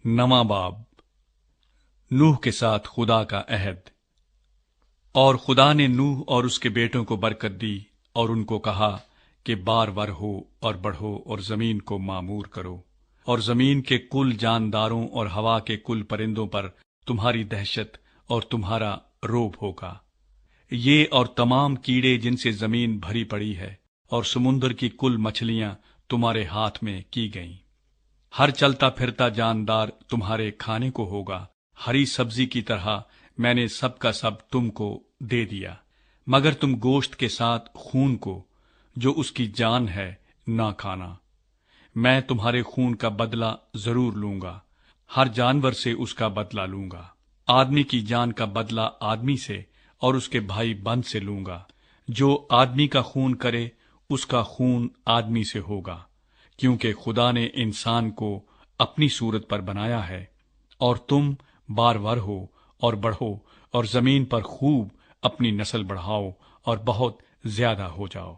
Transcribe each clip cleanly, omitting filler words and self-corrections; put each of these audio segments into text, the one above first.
नवा बाब। नूह के साथ खुदा का अहद। और खुदा ने नूह और उसके बेटों को बरकत दी और उनको कहा कि बारवर हो और बढ़ो और जमीन को मामूर करो, और जमीन के कुल जानदारों और हवा के कुल परिंदों पर तुम्हारी दहशत और तुम्हारा रोब होगा। ये और तमाम कीड़े जिनसे जमीन भरी पड़ी है, और समुद्र की कुल मछलियां तुम्हारे हाथ में की गईं। हर चलता फिरता जानदार तुम्हारे खाने को होगा। हरी सब्जी की तरह मैंने सब का सब तुमको दे दिया, मगर तुम गोश्त के साथ खून को, जो उसकी जान है, ना खाना। मैं तुम्हारे खून का बदला जरूर लूंगा, हर जानवर से उसका बदला लूंगा। आदमी की जान का बदला आदमी से और उसके भाई बंद से लूंगा। जो आदमी का खून करे उसका खून आदमी से होगा, क्योंकि खुदा ने इंसान को अपनी सूरत पर बनाया है। और तुम बारवर हो और बढ़ो और जमीन पर खूब अपनी नस्ल बढ़ाओ और बहुत ज्यादा हो जाओ।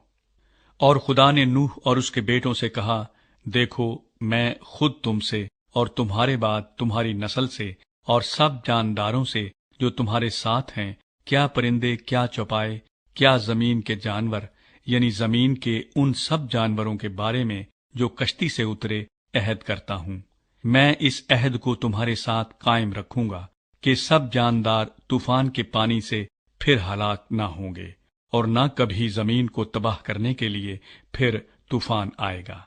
और खुदा ने नूह और उसके बेटों से कहा, देखो, मैं खुद तुमसे और तुम्हारे बाद तुम्हारी नस्ल से और सब जानदारों से जो तुम्हारे साथ हैं, क्या परिंदे, क्या चौपाए, क्या जमीन के जानवर, यानी जमीन के उन सब जानवरों के बारे में जो कश्ती से उतरे, अहद करता हूं। मैं इस अहद को तुम्हारे साथ कायम रखूंगा कि सब जानदार तूफान के पानी से फिर हलाक ना होंगे, और न कभी जमीन को तबाह करने के लिए फिर तूफान आएगा।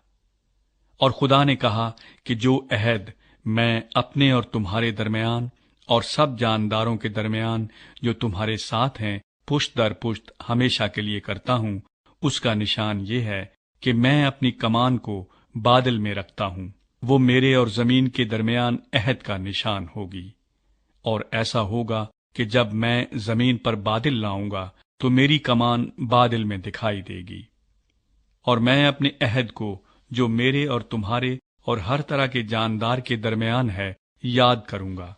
और खुदा ने कहा कि जो अहद मैं अपने और तुम्हारे दरमियान और सब जानदारों के दरमियान जो तुम्हारे साथ हैं, पुश्त दर पुश्त हमेशा के लिए करता हूं, उसका निशान ये है कि मैं अपनी कमान को बादल में रखता हूं। वो मेरे और जमीन के दरमियान अहद का निशान होगी। और ऐसा होगा कि जब मैं जमीन पर बादल लाऊंगा तो मेरी कमान बादल में दिखाई देगी। और मैं अपने अहद को जो मेरे और तुम्हारे और हर तरह के जानदार के दरमियान है याद करूंगा।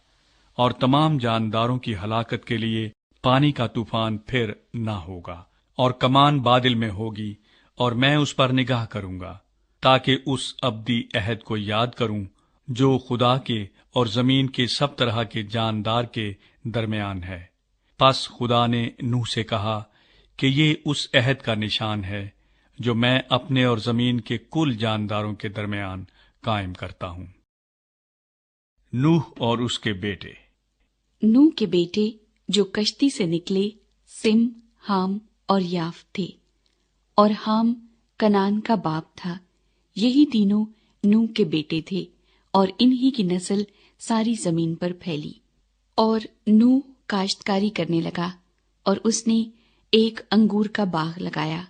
और तमाम जानदारों की हलाकत के लिए पानी का तूफान फिर ना होगा, और कमान बादल में होगी, और मैं उस पर निगाह करूंगा, ताकि उस अब्दी अहद को याद करूं जो खुदा के और जमीन के सब तरह के जानदार के दरमियान है। पस खुदा ने नूह से कहा कि ये उस अहद का निशान है जो मैं अपने और जमीन के कुल जानदारों के दरमियान कायम करता हूं। नूह और उसके बेटे। नूह के बेटे जो कश्ती से निकले सिम, हाम और याफ थे। और हाम कनान का बाप था। यही तीनों नूह के बेटे थे, और इन्हीं की नस्ल सारी जमीन पर फैली। और नूह काश्तकारी करने लगा, और उसने एक अंगूर का बाग लगाया,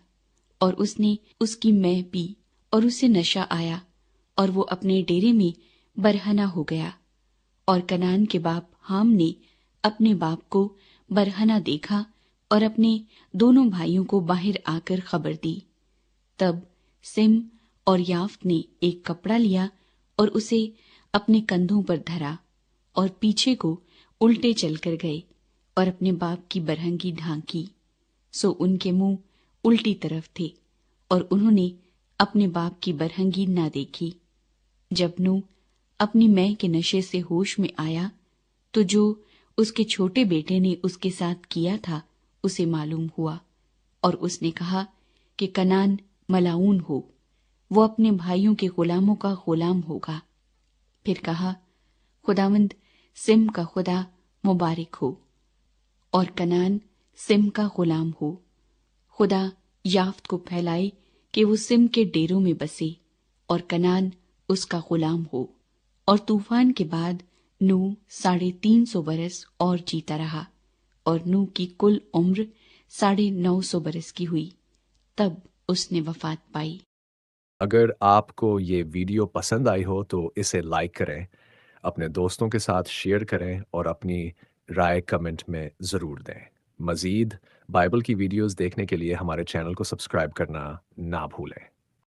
और उसने उसकी मैं पी, और उसे नशा आया, और वो अपने डेरे में बरहना हो गया। और कनान के बाप हाम ने अपने बाप को बरहना देखा और अपने दोनों भाइयों को बाहर आकर खबर दी। तब सिम और याफ्त ने एक कपड़ा लिया और उसे अपने कंधों पर धरा, और पीछे को उल्टे चलकर गए और अपने बाप की बरहंगी ढांकी। सो उनके मुंह उल्टी तरफ थे, और उन्होंने अपने बाप की बरहंगी ना देखी। जब नूह अपनी मैं के नशे से होश में आया, तो जो उसके छोटे बेटे ने उसके साथ किया था उसे मालूम हुआ, और उसने कहा कि कनान मलाऊन हो, वो अपने भाइयों के गुलामों का गुलाम होगा। फिर कहा, खुदावंद सिम का खुदा मुबारक हो, और कनान सिम का गुलाम हो। खुदा याफ्त को फैलाए कि वो सिम के डेरों में बसे, और कनान उसका गुलाम हो। और तूफान के बाद नूह 350 बरस और जीता रहा, और नूह की कुल उम्र 950 बरस की हुई, तब उसने वफात पाई। अगर आपको ये वीडियो पसंद आई हो तो इसे लाइक करें, अपने दोस्तों के साथ शेयर करें और अपनी राय कमेंट में ज़रूर दें। मज़ीद बाइबल की वीडियोस देखने के लिए हमारे चैनल को सब्सक्राइब करना ना भूलें।